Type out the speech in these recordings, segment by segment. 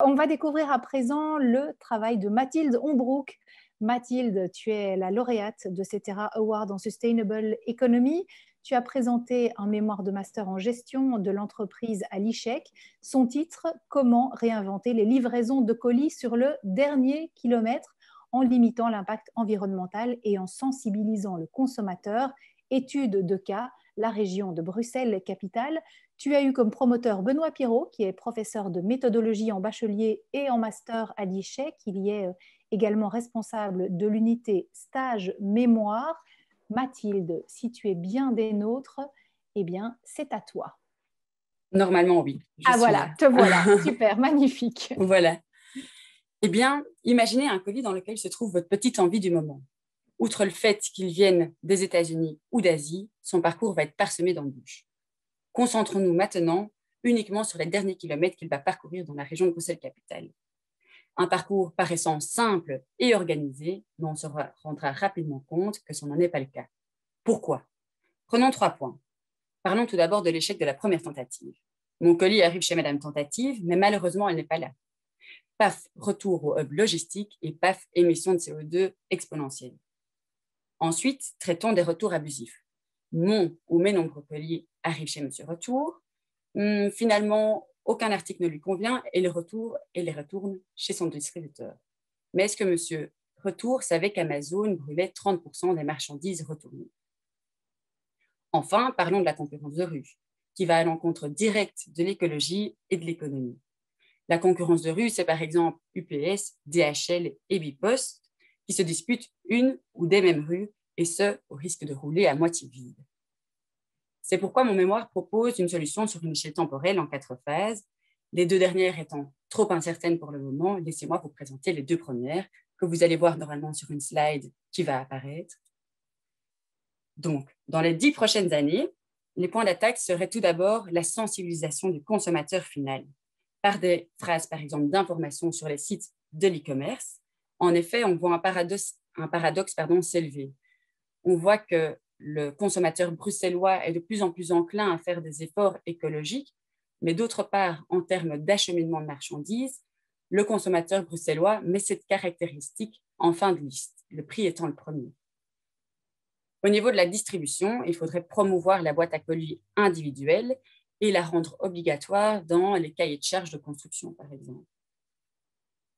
On va découvrir à présent le travail de Mathilde Hombrook. Mathilde, tu es la lauréate de Cetera Award en Sustainable Economy. Tu as présenté un mémoire de master en gestion de l'entreprise à l'ICHEC. Son titre, Comment réinventer les livraisons de colis sur le dernier kilomètre en limitant l'impact environnemental et en sensibilisant le consommateur. Étude de cas, la région de Bruxelles-Capitale. Tu as eu comme promoteur Benoît Pirot, qui est professeur de méthodologie en bachelier et en master à l'ICHEC. Il y est également responsable de l'unité stage mémoire. Mathilde, si tu es bien des nôtres, eh bien, c'est à toi. Normalement, oui. Ah voilà, te voilà. Super, magnifique. Voilà. Eh bien, imaginez un colis dans lequel se trouve votre petite envie du moment. Outre le fait qu'il vienne des États-Unis ou d'Asie, son parcours va être parsemé d'embûches. Concentrons-nous maintenant uniquement sur les derniers kilomètres qu'il va parcourir dans la région de Bruxelles-Capitale. Un parcours paraissant simple et organisé, mais on se rendra rapidement compte que ce n'en est pas le cas. Pourquoi? Prenons 3 points. Parlons tout d'abord de l'échec de la première tentative. Mon colis arrive chez Madame Tentative, mais malheureusement, elle n'est pas là. Paf, retour au hub logistique et paf, émission de CO2 exponentielle. Ensuite, traitons des retours abusifs. Mon ou mes nombreux colis arrivent chez Monsieur Retour. Finalement, aucun article ne lui convient et les retourne chez son distributeur. Mais est-ce que Monsieur Retour savait qu'Amazon brûlait 30% des marchandises retournées? Enfin, parlons de la concurrence de rue, qui va à l'encontre directe de l'écologie et de l'économie. La concurrence de rue, c'est par exemple UPS, DHL et Bipost, qui se disputent une ou des mêmes rues, et ce, au risque de rouler à moitié vide. C'est pourquoi mon mémoire propose une solution sur une échelle temporelle en 4 phases, les 2 dernières étant trop incertaines pour le moment. Laissez-moi vous présenter les 2 premières, que vous allez voir normalement sur une slide qui va apparaître. Donc, dans les 10 prochaines années, les points d'attaque seraient tout d'abord la sensibilisation du consommateur final, par des phrases, par exemple, d'information sur les sites de l'e-commerce. En effet, on voit un paradoxe s'élever. On voit que le consommateur bruxellois est de plus en plus enclin à faire des efforts écologiques, mais d'autre part, en termes d'acheminement de marchandises, le consommateur bruxellois met cette caractéristique en fin de liste, le prix étant le premier. Au niveau de la distribution, il faudrait promouvoir la boîte à colis individuelle et la rendre obligatoire dans les cahiers de charges de construction, par exemple.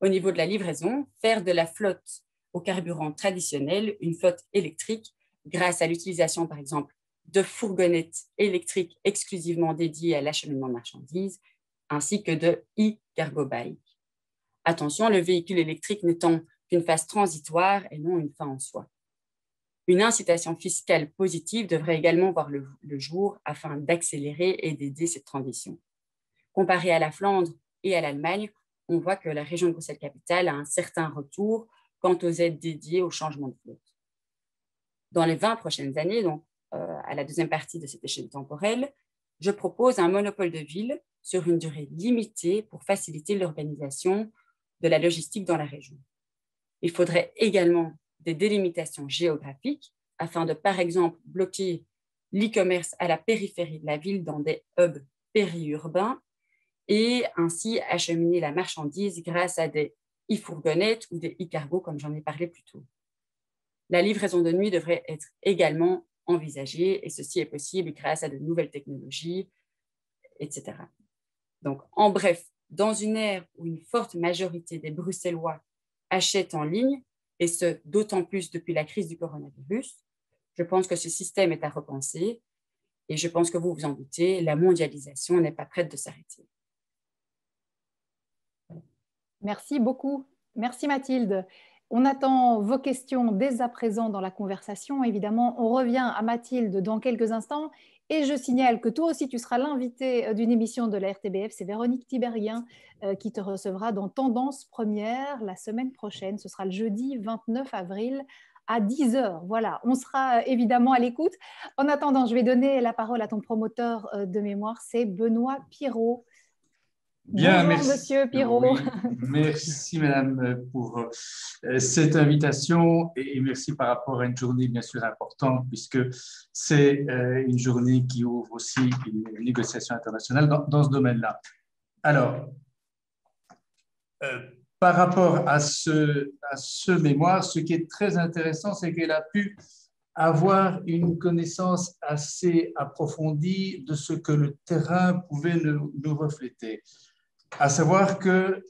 Au niveau de la livraison, faire de la flotte au carburant traditionnel une flotte électrique grâce à l'utilisation, par exemple, de fourgonnettes électriques exclusivement dédiées à l'acheminement de marchandises, ainsi que de e-cargo bike. Attention, le véhicule électrique n'étant qu'une phase transitoire et non une fin en soi. Une incitation fiscale positive devrait également voir le jour afin d'accélérer et d'aider cette transition. Comparé à la Flandre et à l'Allemagne, on voit que la région de Bruxelles-Capitale a un certain retour quant aux aides dédiées au changement de flotte. Dans les 20 prochaines années, donc à la deuxième partie de cette échelle temporelle, je propose un monopole de ville sur une durée limitée pour faciliter l'organisation de la logistique dans la région. Il faudrait également des délimitations géographiques afin de, par exemple, bloquer l'e-commerce à la périphérie de la ville dans des hubs périurbains et ainsi acheminer la marchandise grâce à des e-fourgonnettes ou des e-cargos, comme j'en ai parlé plus tôt. La livraison de nuit devrait être également envisagée et ceci est possible grâce à de nouvelles technologies, etc. Donc, en bref, dans une ère où une forte majorité des Bruxellois achètent en ligne, et ce, d'autant plus depuis la crise du coronavirus, je pense que ce système est à repenser et je pense que vous vous en doutez, la mondialisation n'est pas prête de s'arrêter. Merci beaucoup. Merci Mathilde. On attend vos questions dès à présent dans la conversation. Évidemment, on revient à Mathilde dans quelques instants. Et je signale que toi aussi, tu seras l'invité d'une émission de la RTBF. C'est Véronique Tiberghien qui te recevra dans Tendance Première la semaine prochaine. Ce sera le jeudi 29 avril à 10 heures. Voilà, on sera évidemment à l'écoute. En attendant, je vais donner la parole à ton promoteur de mémoire, c'est Benoît Pirot. Bien, Bonjour, merci. Monsieur Pirot. Oui, merci, Madame, pour cette invitation et merci par rapport à une journée bien sûr importante puisque c'est une journée qui ouvre aussi une négociation internationale dans ce domaine-là. Alors, Par rapport à ce mémoire, ce qui est très intéressant, c'est qu'elle a pu avoir une connaissance assez approfondie de ce que le terrain pouvait nous refléter. À savoir que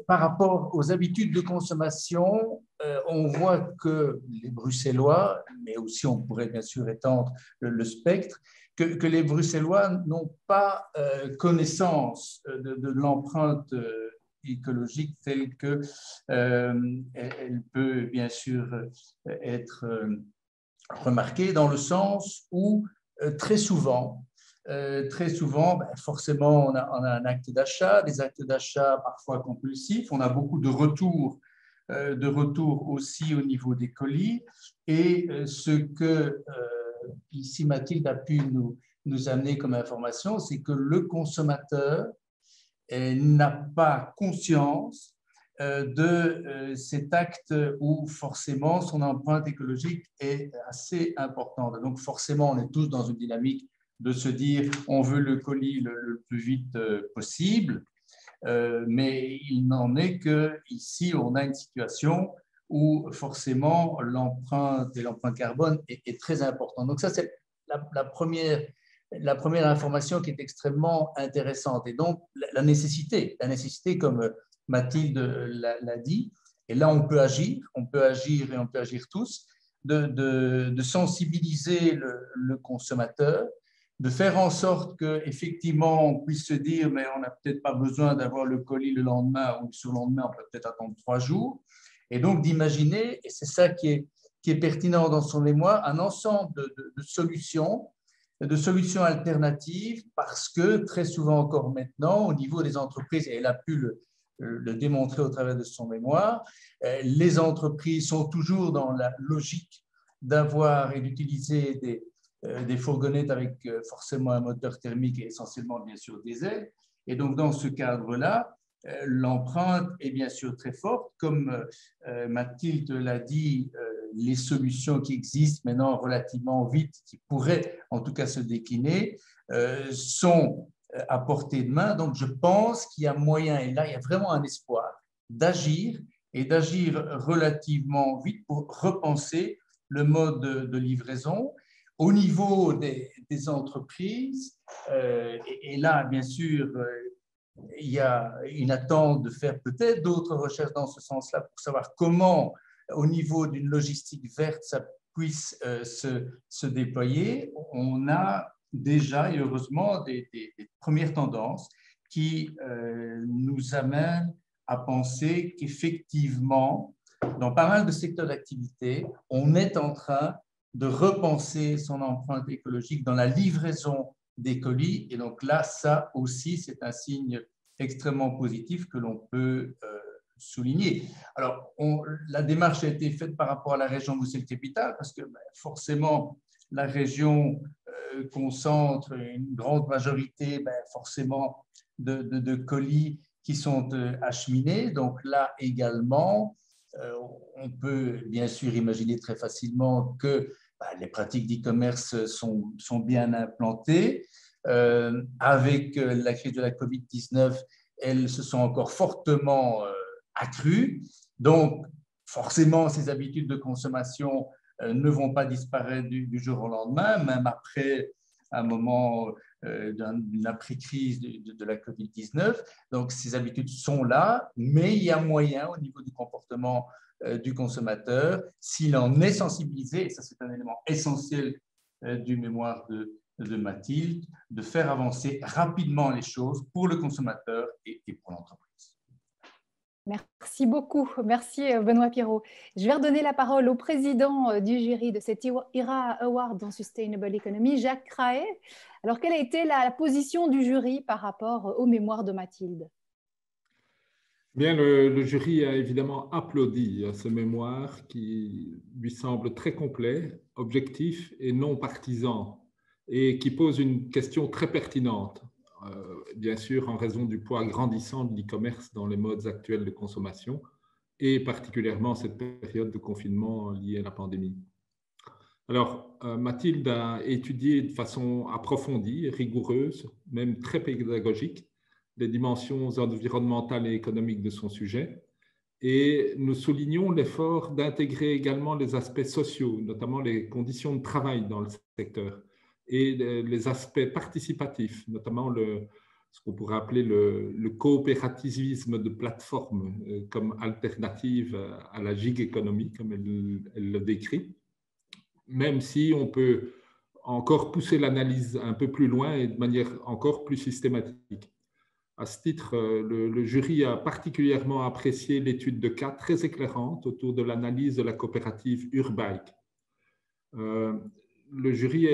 par rapport aux habitudes de consommation, on voit que les Bruxellois, mais aussi on pourrait bien sûr étendre le spectre, que les Bruxellois n'ont pas connaissance de l'empreinte écologique telle que elle peut bien sûr être remarquée dans le sens où très souvent, forcément, on a un acte d'achat, des actes d'achat parfois compulsifs, on a beaucoup de retours aussi au niveau des colis. Et ce que ici Mathilde a pu nous amener comme information, c'est que le consommateur n'a pas conscience de cet acte où forcément son empreinte écologique est assez importante. Donc forcément, on est tous dans une dynamique de se dire on veut le colis le plus vite possible, mais il n'en est qu'ici, on a une situation où forcément l'empreinte et l'empreinte carbone est très importante. Donc ça, c'est la première information qui est extrêmement intéressante. Et donc, la nécessité comme Mathilde l'a dit, et là, on peut agir et on peut agir tous, de sensibiliser le consommateur, de faire en sorte qu'effectivement, on puisse se dire, mais on n'a peut-être pas besoin d'avoir le colis le lendemain ou le surlendemain, on peut peut-être attendre 3 jours. Et donc, d'imaginer, et c'est ça qui est pertinent dans son mémoire, un ensemble de solutions alternatives, parce que très souvent encore maintenant, au niveau des entreprises, et elle a pu le démontrer au travers de son mémoire, les entreprises sont toujours dans la logique d'avoir et d'utiliser des fourgonnettes avec forcément un moteur thermique et essentiellement bien sûr diesel. Et donc dans ce cadre-là, l'empreinte est bien sûr très forte. Comme Mathilde l'a dit, les solutions qui existent maintenant relativement vite, qui pourraient en tout cas se décliner, sont à portée de main. Donc je pense qu'il y a moyen, et là il y a vraiment un espoir, d'agir et d'agir relativement vite pour repenser le mode de livraison. Au niveau des entreprises, et là, bien sûr, il y a une attente de faire peut-être d'autres recherches dans ce sens-là pour savoir comment, au niveau d'une logistique verte, ça puisse se déployer. On a déjà, et heureusement, des premières tendances qui nous amènent à penser qu'effectivement, dans pas mal de secteurs d'activité, on est en train de repenser son empreinte écologique dans la livraison des colis. Et donc là, ça aussi, c'est un signe extrêmement positif que l'on peut souligner. Alors, la démarche a été faite par rapport à la région Bruxelles-Capitale, parce que forcément, la région concentre une grande majorité forcément de colis qui sont acheminés. Donc là également, on peut bien sûr imaginer très facilement que les pratiques d'e-commerce sont bien implantées. Avec la crise de la COVID-19, elles se sont encore fortement accrues. Donc, forcément, ces habitudes de consommation ne vont pas disparaître du jour au lendemain, même après un moment d'une après-crise de la COVID-19. Donc, ces habitudes sont là, mais il y a moyen au niveau du comportement du consommateur, s'il en est sensibilisé, et ça c'est un élément essentiel du mémoire de Mathilde, de faire avancer rapidement les choses pour le consommateur et pour l'entreprise. Merci beaucoup. Merci Benoît Pirot. Je vais redonner la parole au président du jury de cet IRA Award en Sustainable Economy, Jacques Craet. Alors, quelle a été la position du jury par rapport aux mémoires de Mathilde ? Bien, le jury a évidemment applaudi ce mémoire qui lui semble très complet, objectif et non partisan, et qui pose une question très pertinente, bien sûr en raison du poids grandissant de l'e-commerce dans les modes actuels de consommation, et particulièrement cette période de confinement liée à la pandémie. Alors, Mathilde a étudié de façon approfondie, rigoureuse, même très pédagogique, les dimensions environnementales et économiques de son sujet. Et nous soulignons l'effort d'intégrer également les aspects sociaux, notamment les conditions de travail dans le secteur, et les aspects participatifs, notamment ce qu'on pourrait appeler le coopérativisme de plateforme comme alternative à la gig economy, comme elle le décrit, même si on peut encore pousser l'analyse un peu plus loin et de manière encore plus systématique. À ce titre, le jury a particulièrement apprécié l'étude de cas très éclairante autour de l'analyse de la coopérative Urbike. Le jury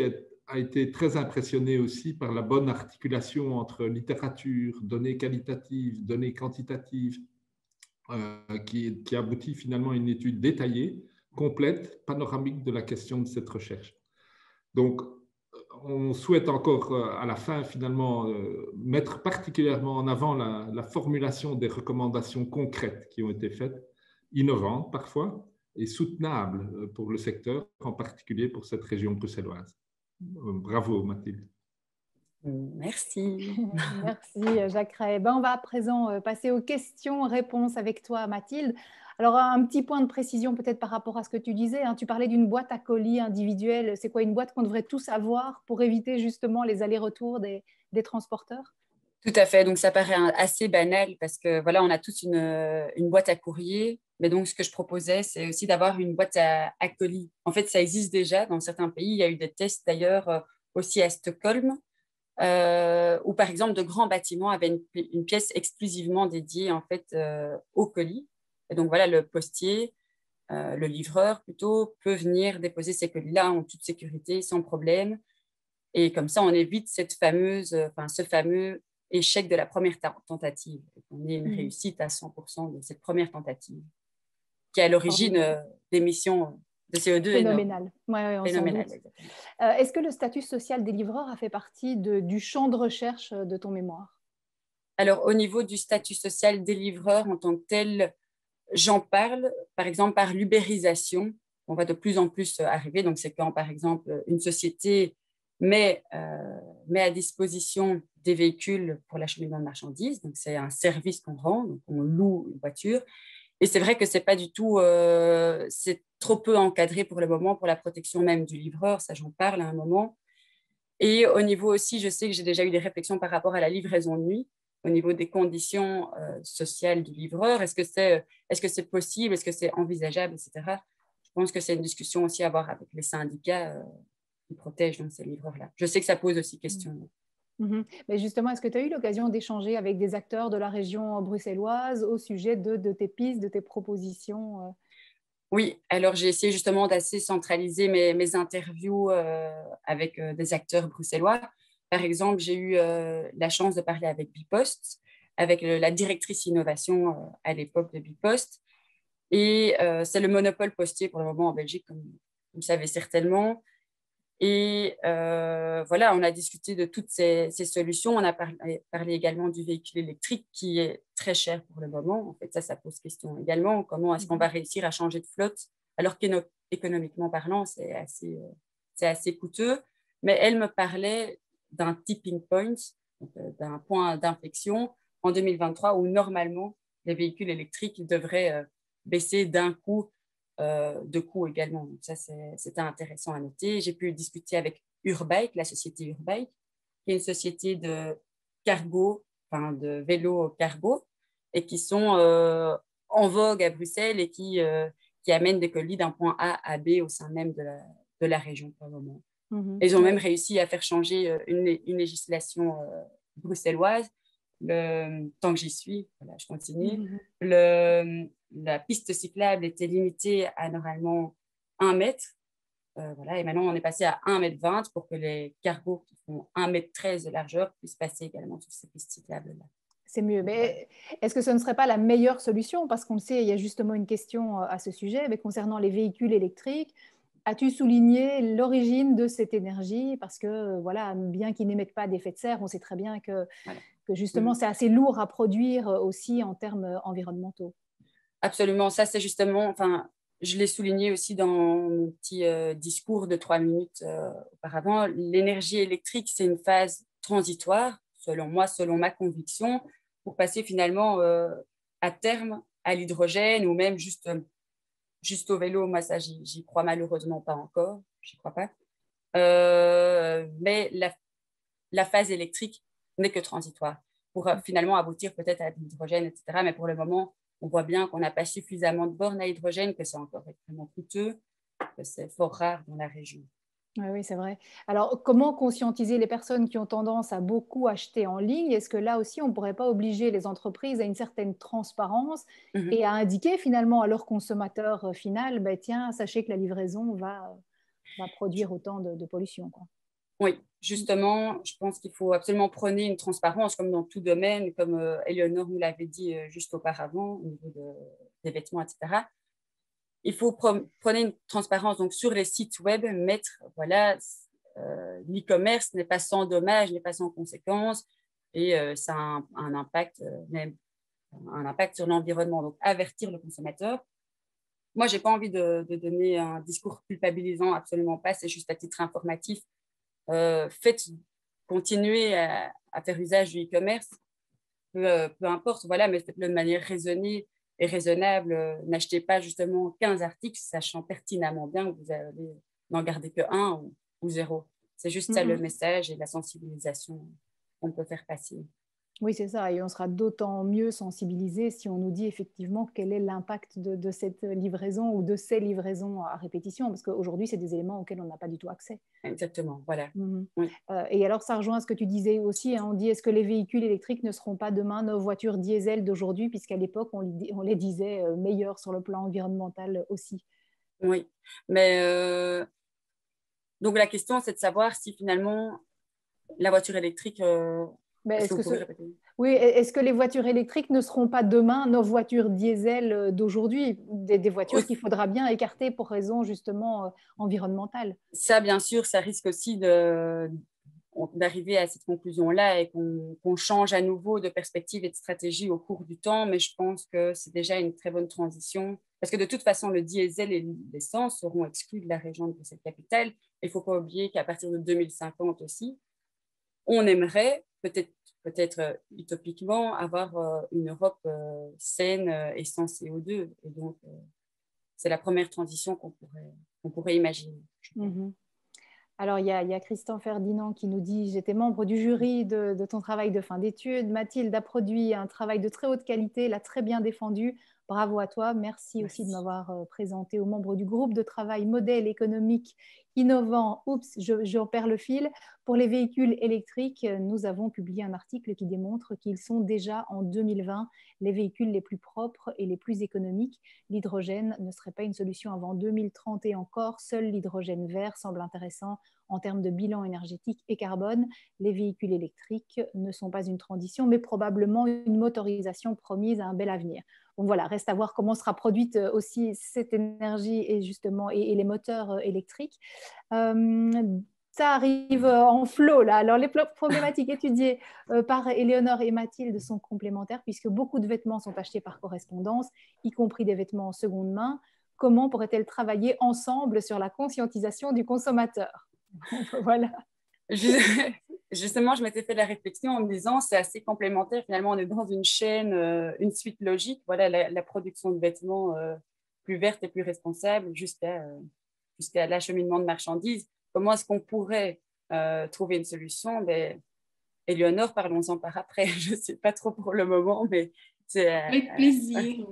a été très impressionné aussi par la bonne articulation entre littérature, données qualitatives, données quantitatives, qui aboutit finalement à une étude détaillée, complète, panoramique de la question de cette recherche. Donc, on souhaite encore à la fin finalement mettre particulièrement en avant la formulation des recommandations concrètes qui ont été faites, innovantes parfois et soutenables pour le secteur, en particulier pour cette région bruxelloise. Bravo Mathilde. Merci. Merci Jacques Ray. On va à présent passer aux questions-réponses avec toi Mathilde. Alors, un petit point de précision peut-être par rapport à ce que tu disais. Tu parlais d'une boîte à colis individuelle. C'est quoi, une boîte qu'on devrait tous avoir pour éviter justement les allers-retours des transporteurs? Tout à fait. Donc, ça paraît assez banal parce que voilà, on a tous une boîte à courrier. Mais donc, ce que je proposais, c'est aussi d'avoir une boîte à colis. En fait, ça existe déjà dans certains pays. Il y a eu des tests d'ailleurs aussi à Stockholm, où par exemple, de grands bâtiments avaient une pièce exclusivement dédiée en fait aux colis. Et donc, voilà, le postier, le livreur plutôt, peut venir déposer ces colis-là en toute sécurité, sans problème. Et comme ça, on évite ce fameux échec de la première tentative. On ait une réussite à 100% de cette première tentative, qui est à l'origine d'émissions de CO2 phénoménal. énormes. Phénoménal. Est-ce que le statut social des livreurs a fait partie du champ de recherche de ton mémoire? Alors, au niveau du statut social des livreurs en tant que tel, j'en parle, par exemple, par l'ubérisation. On va de plus en plus arriver. Donc, c'est quand, par exemple, une société met à disposition des véhicules pour l'acheminement de marchandises. Donc, c'est un service qu'on rend. Donc, on loue une voiture. Et c'est vrai que c'est pas du tout, c'est trop peu encadré pour le moment pour la protection même du livreur. Ça, j'en parle à un moment. Et au niveau aussi, je sais que j'ai déjà eu des réflexions par rapport à la livraison de nuit, au niveau des conditions sociales du livreur. Est-ce que c'est possible? Est-ce que c'est envisageable, etc. Je pense que c'est une discussion aussi à avoir avec les syndicats qui protègent donc, ces livreurs-là. Je sais que ça pose aussi question. Mais justement, est-ce que tu as eu l'occasion d'échanger avec des acteurs de la région bruxelloise au sujet de tes pistes, de tes propositions? Oui, alors j'ai essayé justement d'assez centraliser mes interviews avec des acteurs bruxellois. Par exemple, j'ai eu la chance de parler avec Bipost, avec la directrice innovation à l'époque de Bipost. Et c'est le monopole postier pour le moment en Belgique, comme vous le savez certainement. Et voilà, on a discuté de toutes ces solutions. On a parlé également du véhicule électrique qui est très cher pour le moment. En fait, ça pose question également. Comment est-ce qu'on va réussir à changer de flotte alors qu'économiquement parlant, c'est assez coûteux. Mais elle me parlait d'un tipping point, d'un point d'inflexion en 2023 où normalement, les véhicules électriques devraient baisser d'un coup de coûts également. Donc ça, c'était intéressant à noter. J'ai pu discuter avec Urbike, la société Urbike, qui est une société de cargo, enfin de vélos cargo, et qui sont en vogue à Bruxelles et qui amènent des colis d'un point A à B au sein même de la région pour le moment. Ils ont même réussi à faire changer une législation bruxelloise. Tant que j'y suis, voilà, je continue. La piste cyclable était limitée à normalement 1 mètre. Voilà, et maintenant, on est passé à 1,20 m pour que les cargos qui font 1,13 m de largeur puissent passer également sur ces pistes cyclables-là. C'est mieux. Mais est-ce que ce ne serait pas la meilleure solution? Parce qu'on le sait, il y a justement une question à ce sujet, mais concernant les véhicules électriques. As-tu souligné l'origine de cette énergie? Parce que, voilà, bien qu'ils n'émettent pas d'effet de serre, on sait très bien que justement, c'est assez lourd à produire aussi en termes environnementaux. Absolument. Ça, c'est justement, enfin, je l'ai souligné aussi dans mon petit discours de 3 minutes auparavant. L'énergie électrique, c'est une phase transitoire. selon moi, selon ma conviction, pour passer finalement à terme à l'hydrogène ou même juste au vélo. Moi, ça, j'y crois malheureusement pas encore, j'y crois pas. Mais la phase électrique n'est que transitoire pour finalement aboutir peut-être à l'hydrogène, etc. Mais pour le moment, on voit bien qu'on n'a pas suffisamment de bornes à hydrogène, que c'est encore extrêmement coûteux, que c'est fort rare dans la région. Oui, c'est vrai. Alors, comment conscientiser les personnes qui ont tendance à beaucoup acheter en ligne? Est-ce que là aussi, on ne pourrait pas obliger les entreprises à une certaine transparence et à indiquer finalement à leur consommateur final, ben, tiens, sachez que la livraison va produire autant de pollution, quoi. Oui, justement, je pense qu'il faut absolument prôner une transparence, comme dans tout domaine, comme Éléonore nous l'avait dit juste auparavant, au niveau des vêtements, etc. Il faut prôner une transparence. Donc, sur les sites web, mettre, voilà, l'e-commerce n'est pas sans dommage, n'est pas sans conséquences, et ça a un impact, même un impact sur l'environnement. Donc, avertir le consommateur. Moi, je n'ai pas envie de donner un discours culpabilisant, absolument pas, c'est juste à titre informatif. Faites continuer à faire usage du e-commerce, peu importe, voilà, mais faites-le de manière raisonnée et raisonnable. N'achetez pas justement 15 articles, sachant pertinemment bien que vous allez n'en garder que 1 ou 0. C'est juste ça le message et la sensibilisation qu'on peut faire passer. Oui, c'est ça. Et on sera d'autant mieux sensibilisé si on nous dit effectivement quel est l'impact de cette livraison ou de ces livraisons à répétition. Parce qu'aujourd'hui, c'est des éléments auxquels on n'a pas du tout accès. Exactement, voilà. Oui. Et alors, ça rejoint ce que tu disais aussi. Hein, on dit, est-ce que les véhicules électriques ne seront pas demain nos voitures diesel d'aujourd'hui? Puisqu'à l'époque, on les disait meilleures sur le plan environnemental aussi. Oui, mais donc la question, c'est de savoir si finalement la voiture électrique... Oui, est-ce que les voitures électriques ne seront pas demain nos voitures diesel d'aujourd'hui, des voitures qu'il faudra bien écarter pour raison justement environnementale? Ça, bien sûr, ça risque aussi d'arriver à cette conclusion-là et qu'on change à nouveau de perspective et de stratégie au cours du temps, mais je pense que c'est déjà une très bonne transition, parce que de toute façon, le diesel et l'essence seront exclus de la région de cette capitale. Il ne faut pas oublier qu'à partir de 2050 aussi, on aimerait peut-être utopiquement avoir une Europe saine et sans CO2. Et donc, c'est la première transition qu'on pourrait imaginer. Alors, il y a Christian Ferdinand qui nous dit « J'étais membre du jury de ton travail de fin d'études. Mathilde a produit un travail de très haute qualité, l'a très bien défendu. Bravo à toi. Merci aussi de m'avoir présenté aux membres du groupe de travail modèle économique innovant. Oups, j'en perds le fil. Pour les véhicules électriques, nous avons publié un article qui démontre qu'ils sont déjà en 2020 les véhicules les plus propres et les plus économiques. L'hydrogène ne serait pas une solution avant 2030 et encore. Seul l'hydrogène vert semble intéressant en termes de bilan énergétique et carbone. Les véhicules électriques ne sont pas une transition, mais probablement une motorisation promise à un bel avenir. » Donc voilà, reste à voir comment sera produite aussi cette énergie et justement et les moteurs électriques. Ça arrive en flot là. Alors les problématiques étudiées par Éléonore et Mathilde sont complémentaires puisque beaucoup de vêtements sont achetés par correspondance, y compris des vêtements en seconde main. Comment pourraient-elles travailler ensemble sur la conscientisation du consommateur? Voilà. Justement, je m'étais fait la réflexion en me disant c'est assez complémentaire. Finalement, on est dans une chaîne, une suite logique. Voilà, la production de vêtements plus verte et plus responsable jusqu'à l'acheminement de marchandises. Comment est-ce qu'on pourrait trouver une solution? Éléonore, parlons-en par après. Je ne sais pas trop pour le moment, mais c'est... Avec plaisir.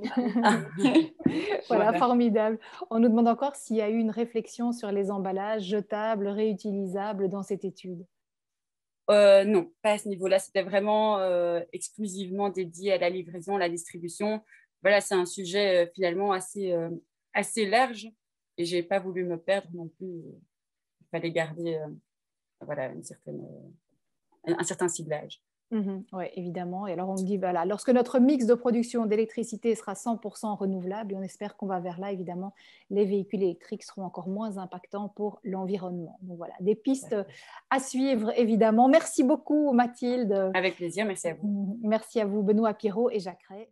Voilà, formidable. On nous demande encore s'il y a eu une réflexion sur les emballages jetables, réutilisables dans cette étude. Non, pas à ce niveau-là. C'était vraiment exclusivement dédié à la livraison, à la distribution. Voilà, c'est un sujet finalement assez large et je n'ai pas voulu me perdre non plus. Il fallait garder voilà, un certain ciblage. Oui, évidemment. Et alors, on dit, voilà, lorsque notre mix de production d'électricité sera 100% renouvelable, et on espère qu'on va vers là, évidemment, les véhicules électriques seront encore moins impactants pour l'environnement. Donc voilà, des pistes à suivre, évidemment. Merci beaucoup, Mathilde. Avec plaisir, merci à vous. Merci à vous, Benoît Pirot et Jacques Ray.